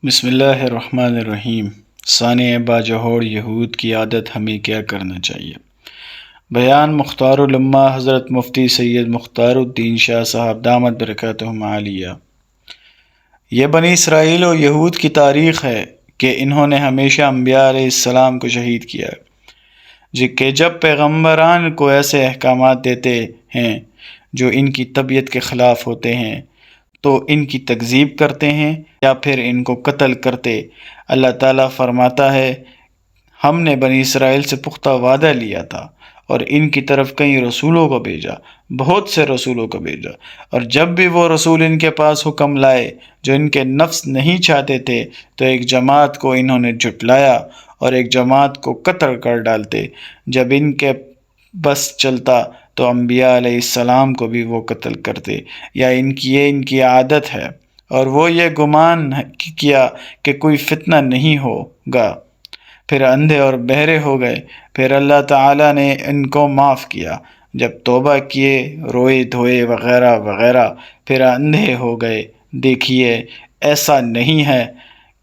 بسم اللہ الرحمن الرحیم۔ ثانیہ باجوڑ یہود کی عادت ہمیں کیا کرنا چاہیے۔ بیان مختار الامہ حضرت مفتی سید مختار الدین شاہ صاحب دامت برکاتہم عالیہ۔ یہ بنی اسرائیل و یہود کی تاریخ ہے کہ انہوں نے ہمیشہ انبیاء علیہ السلام کو شہید کیا کہ جب پیغمبران کو ایسے احکامات دیتے ہیں جو ان کی طبیعت کے خلاف ہوتے ہیں تو ان کی تکذیب کرتے ہیں یا پھر ان کو قتل کرتے۔ اللہ تعالیٰ فرماتا ہے، ہم نے بنی اسرائیل سے پختہ وعدہ لیا تھا اور ان کی طرف کئی رسولوں کو بھیجا، بہت سے رسولوں کو بھیجا، اور جب بھی وہ رسول ان کے پاس حکم لائے جو ان کے نفس نہیں چاہتے تھے تو ایک جماعت کو انہوں نے جھٹلایا اور ایک جماعت کو قتل کر ڈالتے۔ جب ان کے بس چلتا تو انبیاء علیہ السلام کو بھی وہ قتل کرتے، یا ان کی عادت ہے، اور وہ یہ گمان کیا کہ کوئی فتنہ نہیں ہوگا، پھر اندھے اور بہرے ہو گئے، پھر اللہ تعالیٰ نے ان کو معاف کیا، جب توبہ کیے، روئے دھوئے وغیرہ وغیرہ، پھر اندھے ہو گئے۔ دیکھیے، ایسا نہیں ہے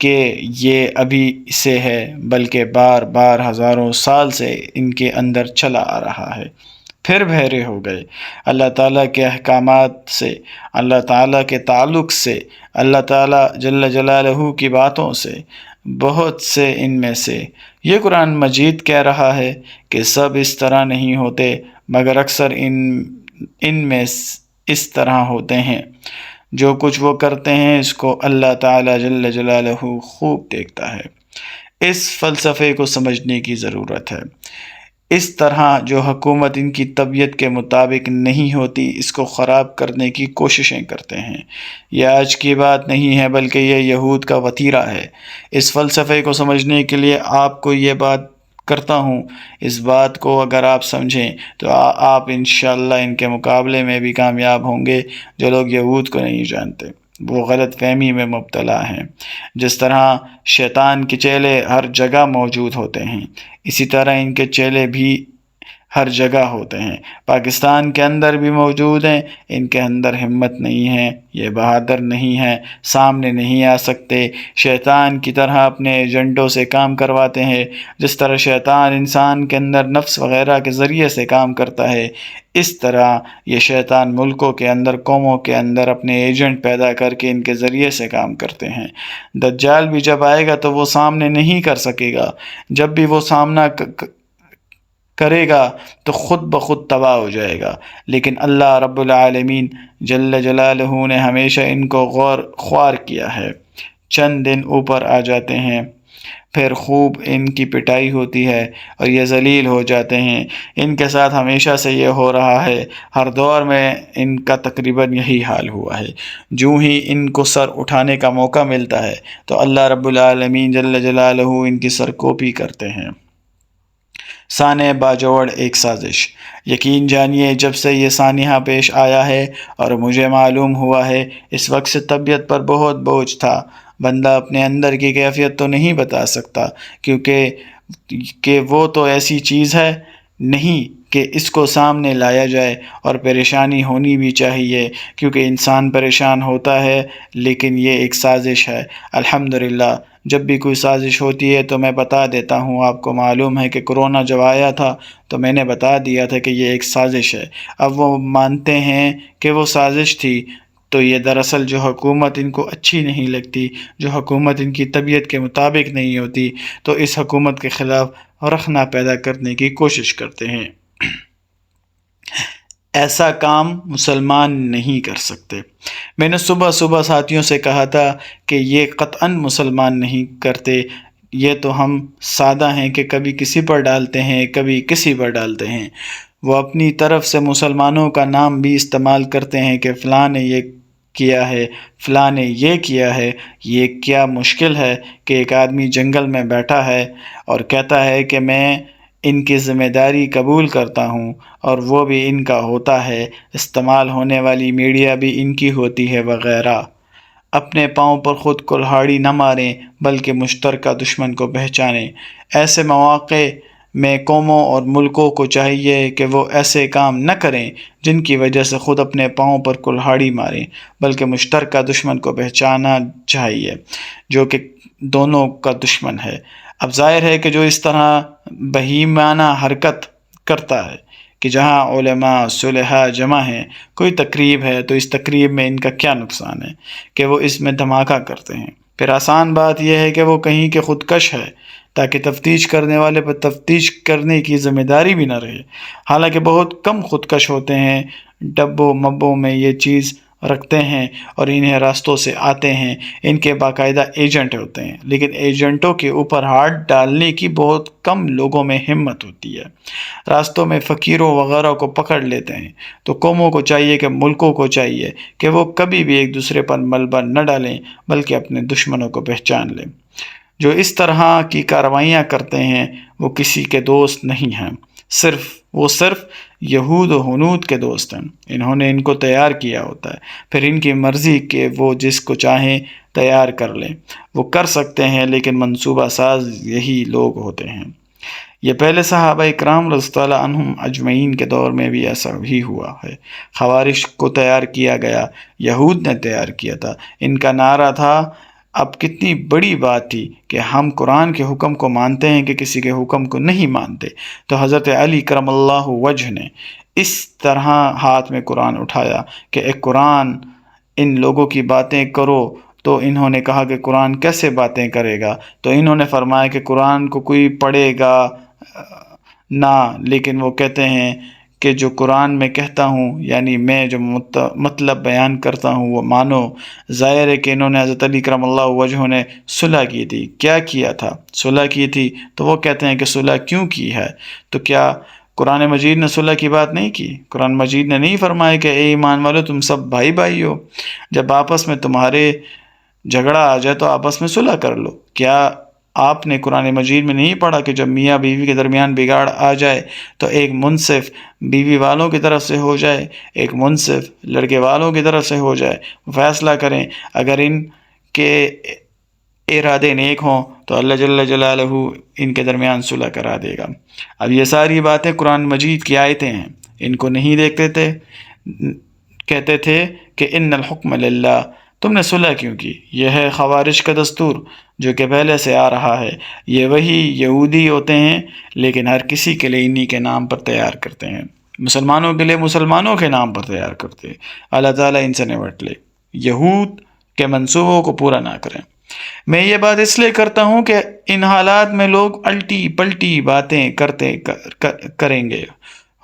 کہ یہ ابھی سے ہے، بلکہ بار بار ہزاروں سال سے ان کے اندر چلا آ رہا ہے۔ پھر بہرے ہو گئے۔ اللہ تعالیٰ کے احکامات سے، اللہ تعالیٰ کے تعلق سے، اللہ تعالیٰ جل جلالہ کی باتوں سے، بہت سے ان میں سے یہ قرآن مجید کہہ رہا ہے کہ سب اس طرح نہیں ہوتے، مگر اکثر ان میں اس طرح ہوتے ہیں۔ جو کچھ وہ کرتے ہیں اس کو اللہ تعالیٰ جل جلالہ خوب دیکھتا ہے۔ اس فلسفے کو سمجھنے کی ضرورت ہے۔ اس طرح جو حکومت ان کی طبیعت کے مطابق نہیں ہوتی اس کو خراب کرنے کی کوششیں کرتے ہیں۔ یہ آج کی بات نہیں ہے، بلکہ یہ یہود کا وتیرہ ہے۔ اس فلسفے کو سمجھنے کے لیے آپ کو یہ بات کرتا ہوں، اس بات کو اگر آپ سمجھیں تو آپ انشاءاللہ ان کے مقابلے میں بھی کامیاب ہوں گے۔ جو لوگ یہود کو نہیں جانتے وہ غلط فہمی میں مبتلا ہیں۔ جس طرح شیطان کے چیلے ہر جگہ موجود ہوتے ہیں، اسی طرح ان کے چیلے بھی ہر جگہ ہوتے ہیں۔ پاکستان کے اندر بھی موجود ہیں۔ ان کے اندر ہمت نہیں ہے، یہ بہادر نہیں ہیں، سامنے نہیں آ سکتے، شیطان کی طرح اپنے ایجنڈوں سے کام کرواتے ہیں۔ جس طرح شیطان انسان کے اندر نفس وغیرہ کے ذریعے سے کام کرتا ہے، اس طرح یہ شیطان ملکوں کے اندر، قوموں کے اندر اپنے ایجنٹ پیدا کر کے ان کے ذریعے سے کام کرتے ہیں۔ دجال بھی جب آئے گا تو وہ سامنے نہیں کر سکے گا، جب بھی وہ سامنا کرے گا تو خود بخود تباہ ہو جائے گا۔ لیکن اللہ رب العالمین جل جلالہ نے ہمیشہ ان کو غور خوار کیا ہے۔ چند دن اوپر آ جاتے ہیں، پھر خوب ان کی پٹائی ہوتی ہے اور یہ ذلیل ہو جاتے ہیں۔ ان کے ساتھ ہمیشہ سے یہ ہو رہا ہے، ہر دور میں ان کا تقریباً یہی حال ہوا ہے۔ جو ہی ان کو سر اٹھانے کا موقع ملتا ہے تو اللہ رب العالمین جل جلالہ ان کی سرکوبی کرتے ہیں۔ سانحہ باجوڑ ایک سازش۔ یقین جانیے، جب سے یہ سانحہ پیش آیا ہے اور مجھے معلوم ہوا ہے، اس وقت سے طبیعت پر بہت بوجھ تھا۔ بندہ اپنے اندر کی کیفیت تو نہیں بتا سکتا، کیونکہ وہ تو ایسی چیز ہے نہیں کہ اس کو سامنے لایا جائے، اور پریشانی ہونی بھی چاہیے کیونکہ انسان پریشان ہوتا ہے، لیکن یہ ایک سازش ہے۔ الحمدللہ جب بھی کوئی سازش ہوتی ہے تو میں بتا دیتا ہوں۔ آپ کو معلوم ہے کہ کرونا جب آیا تھا تو میں نے بتا دیا تھا کہ یہ ایک سازش ہے۔ اب وہ مانتے ہیں کہ وہ سازش تھی، تو یہ دراصل جو حکومت ان کو اچھی نہیں لگتی، جو حکومت ان کی طبیعت کے مطابق نہیں ہوتی، تو اس حکومت کے خلاف رخنہ پیدا کرنے کی کوشش کرتے ہیں۔ ایسا کام مسلمان نہیں کر سکتے۔ میں نے صبح صبح ساتھیوں سے کہا تھا کہ یہ قطعاً مسلمان نہیں کرتے، یہ تو ہم سادہ ہیں کہ کبھی کسی پر ڈالتے ہیں، کبھی کسی پر ڈالتے ہیں۔ وہ اپنی طرف سے مسلمانوں کا نام بھی استعمال کرتے ہیں کہ فلاں نے یہ کیا ہے، فلاں نے یہ کیا ہے۔ یہ کیا مشکل ہے کہ ایک آدمی جنگل میں بیٹھا ہے اور کہتا ہے کہ میں ان کی ذمہ داری قبول کرتا ہوں، اور وہ بھی ان کا ہوتا ہے، استعمال ہونے والی میڈیا بھی ان کی ہوتی ہے وغیرہ۔ اپنے پاؤں پر خود کلہاڑی نہ ماریں، بلکہ مشترکہ دشمن کو پہچانیں۔ ایسے مواقع میں قوموں اور ملکوں کو چاہیے کہ وہ ایسے کام نہ کریں جن کی وجہ سے خود اپنے پاؤں پر کلہاڑی ماریں، بلکہ مشترکہ دشمن کو پہچانا چاہیے جو کہ دونوں کا دشمن ہے۔ اب ظاہر ہے کہ جو اس طرح بہیمانہ حرکت کرتا ہے کہ جہاں علماء صلحاء جمع ہیں، کوئی تقریب ہے تو اس تقریب میں ان کا کیا نقصان ہے کہ وہ اس میں دھماکہ کرتے ہیں۔ پھر آسان بات یہ ہے کہ وہ کہیں کہ خودکش ہے تاکہ تفتیش کرنے والے پر تفتیش کرنے کی ذمہ داری بھی نہ رہے۔ حالانکہ بہت کم خودکش ہوتے ہیں، ڈبوں مبوں میں یہ چیز رکھتے ہیں اور انہیں راستوں سے آتے ہیں، ان کے باقاعدہ ایجنٹ ہوتے ہیں، لیکن ایجنٹوں کے اوپر ہاتھ ڈالنے کی بہت کم لوگوں میں ہمت ہوتی ہے۔ راستوں میں فقیروں وغیرہ کو پکڑ لیتے ہیں۔ تو قوموں کو چاہیے کہ ملکوں کو چاہیے کہ وہ کبھی بھی ایک دوسرے پر ملبہ نہ ڈالیں بلکہ اپنے دشمنوں کو پہچان لیں۔ جو اس طرح کی کارروائیاں کرتے ہیں وہ کسی کے دوست نہیں ہیں، وہ صرف یہود و ہنود کے دوست ہیں۔ انہوں نے ان کو تیار کیا ہوتا ہے، پھر ان کی مرضی کہ وہ جس کو چاہیں تیار کر لیں۔ وہ کر سکتے ہیں لیکن منصوبہ ساز یہی لوگ ہوتے ہیں۔ یہ پہلے صحابہ اکرام رضی اللہ عنہم اجمعین کے دور میں بھی ایسا ہی ہوا ہے۔ خوارج کو تیار کیا گیا، یہود نے تیار کیا تھا۔ ان کا نعرہ تھا، اب کتنی بڑی بات تھی کہ ہم قرآن کے حکم کو مانتے ہیں کہ کسی کے حکم کو نہیں مانتے۔ تو حضرت علی کرم اللہ وجہ نے اس طرح ہاتھ میں قرآن اٹھایا کہ اے قرآن، ان لوگوں کی باتیں کرو۔ تو انہوں نے کہا کہ قرآن کیسے باتیں کرے گا؟ تو انہوں نے فرمایا کہ قرآن کو کوئی پڑھے گا نہ، لیکن وہ کہتے ہیں کہ جو قرآن میں کہتا ہوں، یعنی میں جو مطلب بیان کرتا ہوں وہ مانو۔ ظاہر ہے کہ انہوں نے حضرت علی کرم اللہ وجہ نے صلح کی تھی۔ کیا کیا تھا؟ صلح کی تھی۔ تو وہ کہتے ہیں کہ صلح کیوں کی ہے؟ تو کیا قرآن مجید نے صلح کی بات نہیں کی؟ قرآن مجید نے نہیں فرمایا کہ اے ایمان والو تم سب بھائی بھائی ہو، جب آپس میں تمہارے جھگڑا آ جائے تو آپس میں صلح کر لو؟ کیا آپ نے قرآن مجید میں نہیں پڑھا کہ جب میاں بیوی کے درمیان بگاڑ آ جائے تو ایک منصف بیوی والوں کی طرف سے ہو جائے، ایک منصف لڑکے والوں کی طرف سے ہو جائے، فیصلہ کریں۔ اگر ان کے ارادے نیک ہوں تو اللہ جل جلالہ ان کے درمیان صلح کرا دے گا۔ اب یہ ساری باتیں قرآن مجید کی آیتیں ہیں، ان کو نہیں دیکھتے تھے، کہتے تھے کہ ان الحکم للہ۔ تم نے صلح کیوں کی؟ یہ ہے خوارج کا دستور جو کہ پہلے سے آ رہا ہے۔ یہ وہی یہودی ہوتے ہیں لیکن ہر کسی کے لیے انہی کے نام پر تیار کرتے ہیں۔ مسلمانوں کے لیے مسلمانوں کے نام پر تیار کرتے ہیں۔ اللہ تعالیٰ ان سے نمٹ لے، یہود کے منصوبوں کو پورا نہ کریں۔ میں یہ بات اس لیے کرتا ہوں کہ ان حالات میں لوگ الٹی پلٹی باتیں کریں گے۔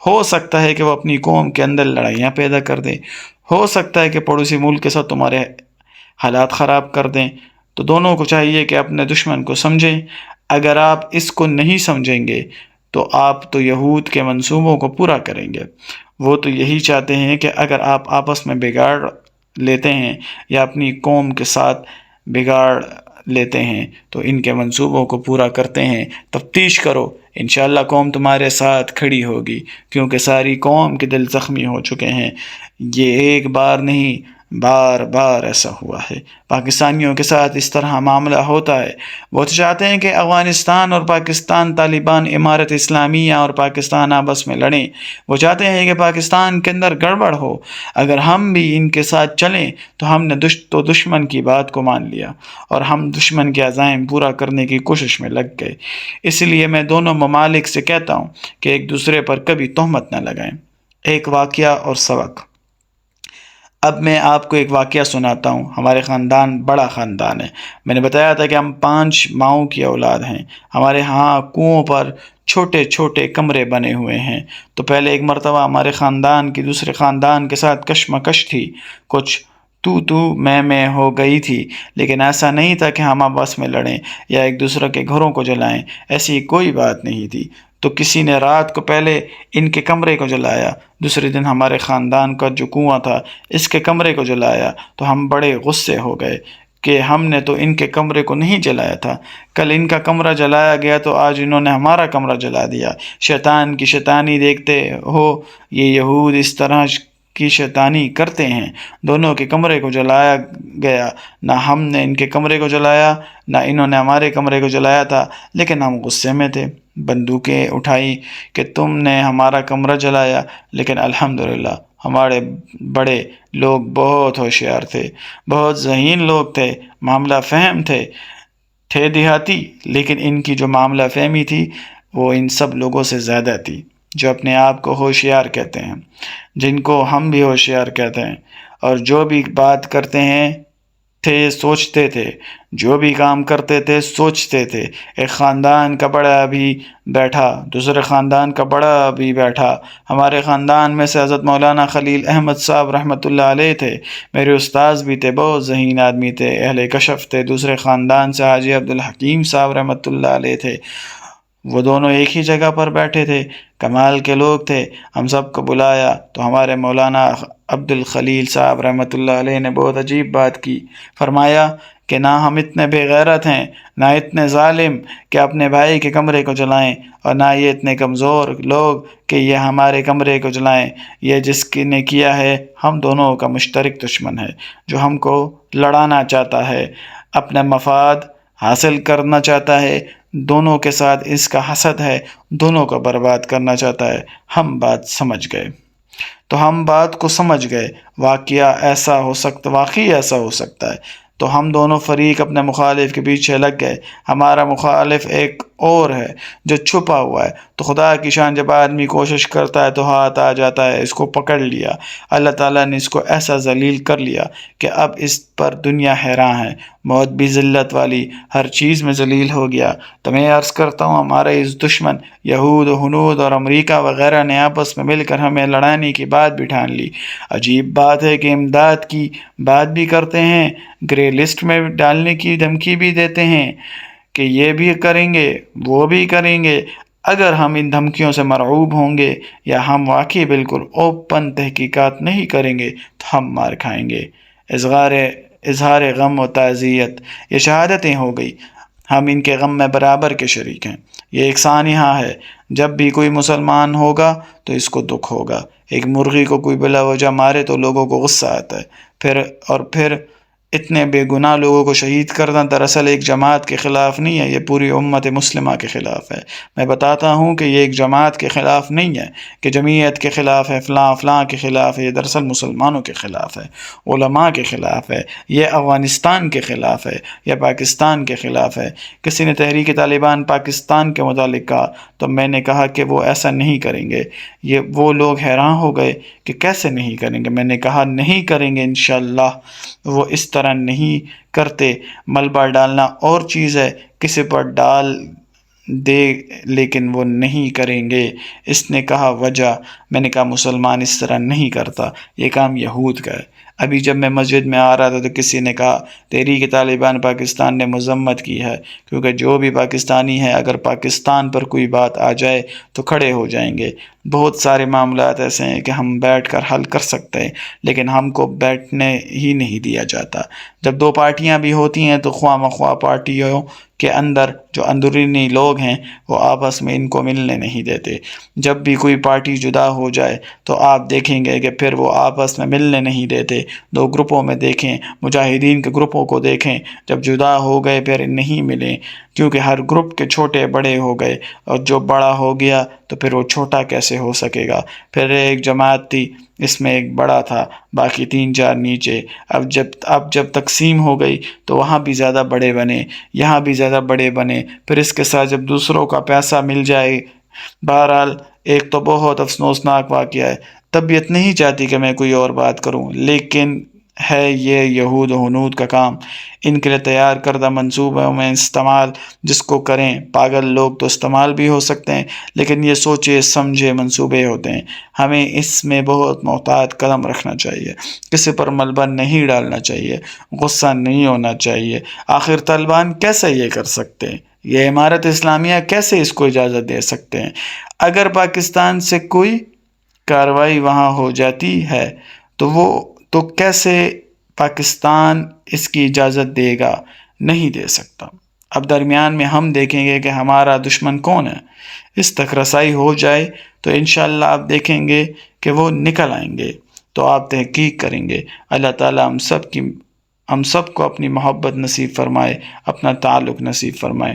ہو سکتا ہے کہ وہ اپنی قوم کے اندر لڑائیاں پیدا کر دیں، ہو سکتا ہے کہ پڑوسی ملک کے ساتھ تمہارے حالات خراب کر دیں۔ تو دونوں کو چاہیے کہ اپنے دشمن کو سمجھیں۔ اگر آپ اس کو نہیں سمجھیں گے تو آپ تو یہود کے منصوبوں کو پورا کریں گے۔ وہ تو یہی چاہتے ہیں کہ اگر آپ آپس میں بگاڑ لیتے ہیں یا اپنی قوم کے ساتھ بگاڑ لیتے ہیں تو ان کے منصوبوں کو پورا کرتے ہیں۔ تفتیش کرو، انشاءاللہ قوم تمہارے ساتھ کھڑی ہوگی، کیونکہ ساری قوم کے دل زخمی ہو چکے ہیں۔ یہ ایک بار نہیں، بار بار ایسا ہوا ہے۔ پاکستانیوں کے ساتھ اس طرح معاملہ ہوتا ہے۔ وہ چاہتے ہیں کہ افغانستان اور پاکستان، طالبان، امارت اسلامیہ اور پاکستان آپس میں لڑیں۔ وہ چاہتے ہیں کہ پاکستان کے اندر گڑبڑ ہو۔ اگر ہم بھی ان کے ساتھ چلیں تو ہم نے دشمن کی بات کو مان لیا اور ہم دشمن کے عزائم پورا کرنے کی کوشش میں لگ گئے۔ اس لیے میں دونوں ممالک سے کہتا ہوں کہ ایک دوسرے پر کبھی تہمت نہ لگائیں۔ ایک واقعہ اور سبق۔ اب میں آپ کو ایک واقعہ سناتا ہوں۔ ہمارے خاندان بڑا خاندان ہے۔ میں نے بتایا تھا کہ ہم 5 ماؤں کی اولاد ہیں۔ ہمارے ہاں کنووں پر چھوٹے چھوٹے کمرے بنے ہوئے ہیں۔ تو پہلے ایک مرتبہ ہمارے خاندان کی دوسرے خاندان کے ساتھ کشمکش تھی، کچھ تو میں ہو گئی تھی، لیکن ایسا نہیں تھا کہ ہم آپس میں لڑیں یا ایک دوسرے کے گھروں کو جلائیں، ایسی کوئی بات نہیں تھی۔ تو کسی نے رات کو پہلے ان کے کمرے کو جلایا، دوسرے دن ہمارے خاندان کا جو کنواں تھا اس کے کمرے کو جلایا۔ تو ہم بڑے غصے ہو گئے کہ ہم نے تو ان کے کمرے کو نہیں جلایا تھا، کل ان کا کمرہ جلایا گیا تو آج انہوں نے ہمارا کمرہ جلا دیا۔ شیطان کی شیطانی دیکھتے ہو، یہ یہود اس طرح کی شیطانی کرتے ہیں۔ دونوں کے کمرے کو جلایا گیا، نہ ہم نے ان کے کمرے کو جلایا نہ انہوں نے ہمارے کمرے کو جلایا تھا، لیکن ہم غصے میں تھے۔ بندوقیں اٹھائیں کہ تم نے ہمارا کمرہ جلایا، لیکن الحمدللہ ہمارے بڑے لوگ بہت ہوشیار تھے، بہت ذہین لوگ تھے، معاملہ فہم تھے دیہاتی، لیکن ان کی جو معاملہ فہمی تھی وہ ان سب لوگوں سے زیادہ تھی، جو اپنے آپ کو ہوشیار کہتے ہیں، جن کو ہم بھی ہوشیار کہتے ہیں، اور جو بھی بات کرتے ہیں تھے سوچتے تھے، جو بھی کام کرتے تھے سوچتے تھے۔ ایک خاندان کا بڑا بھی بیٹھا، دوسرے خاندان کا بڑا بھی بیٹھا۔ ہمارے خاندان میں سے حضرت مولانا خلیل احمد صاحب رحمۃ اللہ علیہ تھے، میرے استاذ بھی تھے، بہت ذہین آدمی تھے، اہل کشف تھے۔ دوسرے خاندان سے حاجی عبدالحکیم صاحب رحمۃ اللہ علیہ تھے، وہ دونوں ایک ہی جگہ پر بیٹھے تھے، کمال کے لوگ تھے۔ ہم سب کو بلایا تو ہمارے مولانا عبد الخلیل صاحب رحمۃ اللہ علیہ نے بہت عجیب بات کی، فرمایا کہ نہ ہم اتنے بے غیرت ہیں، نہ اتنے ظالم کہ اپنے بھائی کے کمرے کو جلائیں، اور نہ یہ اتنے کمزور لوگ کہ یہ ہمارے کمرے کو جلائیں۔ یہ جس نے کیا ہے ہم دونوں کا مشترک دشمن ہے، جو ہم کو لڑانا چاہتا ہے، اپنا مفاد حاصل کرنا چاہتا ہے، دونوں کے ساتھ اس کا حسد ہے، دونوں کو برباد کرنا چاہتا ہے۔ ہم بات سمجھ گئے، تو ہم بات کو سمجھ گئے، واقعی ایسا ہو سکتا ہے، تو ہم دونوں فریق اپنے مخالف کے پیچھے لگ گئے۔ ہمارا مخالف ایک اور ہے جو چھپا ہوا ہے، تو خدا کی شان جب آدمی کوشش کرتا ہے تو ہاتھ آ جاتا ہے، اس کو پکڑ لیا، اللہ تعالیٰ نے اس کو ایسا ذلیل کر لیا کہ اب اس پر دنیا حیران ہے، موت بھی ذلت والی، ہر چیز میں ذلیل ہو گیا۔ تو میں عرض کرتا ہوں ہمارے اس دشمن یہود و ہنود اور امریکہ وغیرہ نے آپس میں مل کر ہمیں لڑانے کی بات بھی ٹھان لی۔ عجیب بات ہے کہ امداد کی بات بھی کرتے ہیں، گرے لسٹ میں ڈالنے کی دھمکی بھی دیتے ہیں کہ یہ بھی کریں گے وہ بھی کریں گے۔ اگر ہم ان دھمکیوں سے مرعوب ہوں گے یا ہم واقعی بالکل اوپن تحقیقات نہیں کریں گے تو ہم مار کھائیں گے۔ اظہار غم و تعزیت، یہ شہادتیں ہو گئی، ہم ان کے غم میں برابر کے شریک ہیں۔ یہ ایک سانحہ ہے، جب بھی کوئی مسلمان ہوگا تو اس کو دکھ ہوگا۔ ایک مرغی کو کوئی بلا وجہ مارے تو لوگوں کو غصہ آتا ہے، پھر اتنے بے گناہ لوگوں کو شہید کرنا دراصل ایک جماعت کے خلاف نہیں ہے، یہ پوری امت مسلمہ کے خلاف ہے۔ میں بتاتا ہوں کہ یہ ایک جماعت کے خلاف نہیں ہے، کہ جمعیت کے خلاف ہے، فلاں کے خلاف ہے، یہ دراصل مسلمانوں کے خلاف ہے، علماء کے خلاف ہے، یہ افغانستان کے خلاف ہے، یا پاکستان کے خلاف ہے۔ کسی نے تحریک طالبان پاکستان کے متعلق کہا تو میں نے کہا کہ وہ ایسا نہیں کریں گے۔ وہ لوگ حیران ہو گئے کہ کیسے نہیں کریں گے؟ میں نے کہا نہیں کریں گے انشاءاللہ، وہ اس طرح نہیں کرتے۔ ملبہ ڈالنا اور چیز ہے، کسی پر ڈال دے لیکن وہ نہیں کریں گے۔ اس نے کہا وجہ؟ میں نے کہا مسلمان اس طرح نہیں کرتا، یہ کام یہود کا ہے۔ ابھی جب میں مسجد میں آ رہا تھا تو کسی نے کہا تحریک طالبان پاکستان نے مذمت کی ہے، کیونکہ جو بھی پاکستانی ہے اگر پاکستان پر کوئی بات آ جائے تو کھڑے ہو جائیں گے۔ بہت سارے معاملات ایسے ہیں کہ ہم بیٹھ کر حل کر سکتے ہیں، لیکن ہم کو بیٹھنے ہی نہیں دیا جاتا۔ جب دو پارٹیاں بھی ہوتی ہیں تو خواہ مخواہ پارٹیوں کے اندر جو اندرونی لوگ ہیں وہ آپس میں ان کو ملنے نہیں دیتے۔ جب بھی کوئی پارٹی جدا ہو جائے تو آپ دیکھیں گے کہ پھر وہ آپس میں ملنے نہیں دیتے۔ دو گروپوں میں دیکھیں، مجاہدین کے گروپوں کو دیکھیں، جب جدا ہو گئے پھر نہیں ملیں، کیونکہ ہر گروپ کے چھوٹے بڑے ہو گئے، اور جو بڑا ہو گیا تو پھر وہ چھوٹا کیسے ہو سکے گا؟ پھر ایک جماعت تھی، اس میں ایک بڑا تھا، باقی 3-4 نیچے۔ اب جب تقسیم ہو گئی تو وہاں بھی زیادہ بڑے بنے، یہاں بھی زیادہ بڑے بنے، پھر اس کے ساتھ جب دوسروں کا پیسہ مل جائے۔ بہرحال ایک تو بہت افسوسناک واقعہ ہے، طبیعت نہیں چاہتی کہ میں کوئی اور بات کروں، لیکن ہے یہ یہود و ہنود کا کام، ان کے لیے تیار کردہ منصوبوں میں استعمال جس کو کریں، پاگل لوگ تو استعمال بھی ہو سکتے ہیں، لیکن یہ سوچے سمجھے منصوبے ہوتے ہیں۔ ہمیں اس میں بہت محتاط قدم رکھنا چاہیے، کسی پر ملبہ نہیں ڈالنا چاہیے، غصہ نہیں ہونا چاہیے۔ آخر طالبان کیسے یہ کر سکتے ہیں؟ یہ امارت اسلامیہ کیسے اس کو اجازت دے سکتے ہیں؟ اگر پاکستان سے کوئی کارروائی وہاں ہو جاتی ہے تو کیسے پاکستان اس کی اجازت دے گا؟ نہیں دے سکتا۔ اب درمیان میں ہم دیکھیں گے کہ ہمارا دشمن کون ہے، اس تک رسائی ہو جائے تو انشاءاللہ آپ دیکھیں گے کہ وہ نکل آئیں گے، تو آپ تحقیق کریں گے۔ اللہ تعالیٰ ہم سب کی ہم سب کو اپنی محبت نصیب فرمائے، اپنا تعلق نصیب فرمائے۔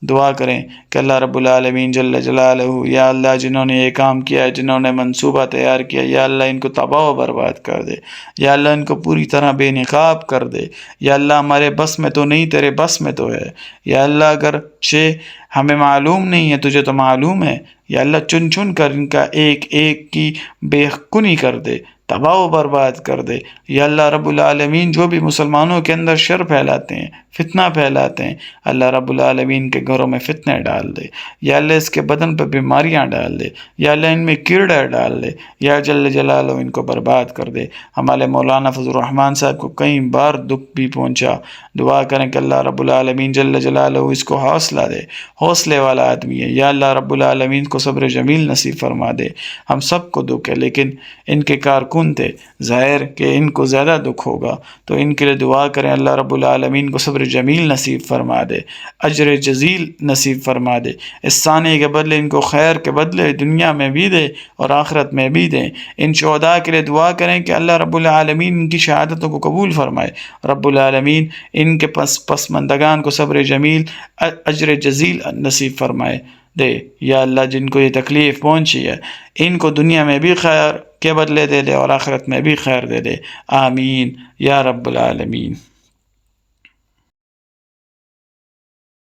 دعا کریں کہ اللہ رب العالمین جل جلالہ، یا اللہ جنہوں نے یہ کام کیا ہے، جنہوں نے منصوبہ تیار کیا، یا اللہ ان کو تباہ و برباد کر دے، یا اللہ ان کو پوری طرح بے نقاب کر دے۔ یا اللہ ہمارے بس میں تو نہیں، تیرے بس میں تو ہے۔ یا اللہ اگرچہ ہمیں معلوم نہیں ہے، تجھے تو معلوم ہے۔ یا اللہ چن چن کر ان کا ایک ایک کی بے کنی کر دے، تباہ و برباد کر دے۔ یا اللہ رب العالمین جو بھی مسلمانوں کے اندر شر پھیلاتے ہیں، فتنہ پھیلاتے ہیں، اللہ رب العالمین کے گھروں میں فتنے ڈال دے۔ یا اللہ اس کے بدن پہ بیماریاں ڈال دے، یا اللہ ان میں کیڑے ڈال دے، یا جل جلالہ ان کو برباد کر دے۔ ہمارے مولانا فضل الرحمان صاحب کو کئی بار دکھ بھی پہنچا، دعا کریں کہ اللہ رب العالمین جل جلالہ اس کو حوصلہ دے، حوصلے والا آدمی ہے۔ یا اللہ رب العالمین کو صبر جمیل نصیب فرما دے۔ ہم سب کو دکھ ہے، لیکن ان کے کارکن تھے، ظاہر کہ ان کو زیادہ دکھ ہوگا، تو ان کے لیے دعا کریں اللہ رب العالمین کو صبر جمیل نصیب فرما دے، اجر جزیل نصیب فرما دے۔ اس سانے کے بدلے ان کو خیر کے بدلے دنیا میں بھی دے اور آخرت میں بھی دیں۔ ان شہداء کے لیے دعا کریں کہ اللہ رب العالمین ان کی شہادتوں کو قبول فرمائے۔ رب العالمین ان کے پسماندگان کو صبر جمیل، اجر جزیل نصیب فرمائے دے۔ یا اللہ جن کو یہ تکلیف پہنچی ہے، ان کو دنیا میں بھی خیر کے بدلے دے دے اور آخرت میں بھی خیر دے دے۔ آمین یا رب العالمین۔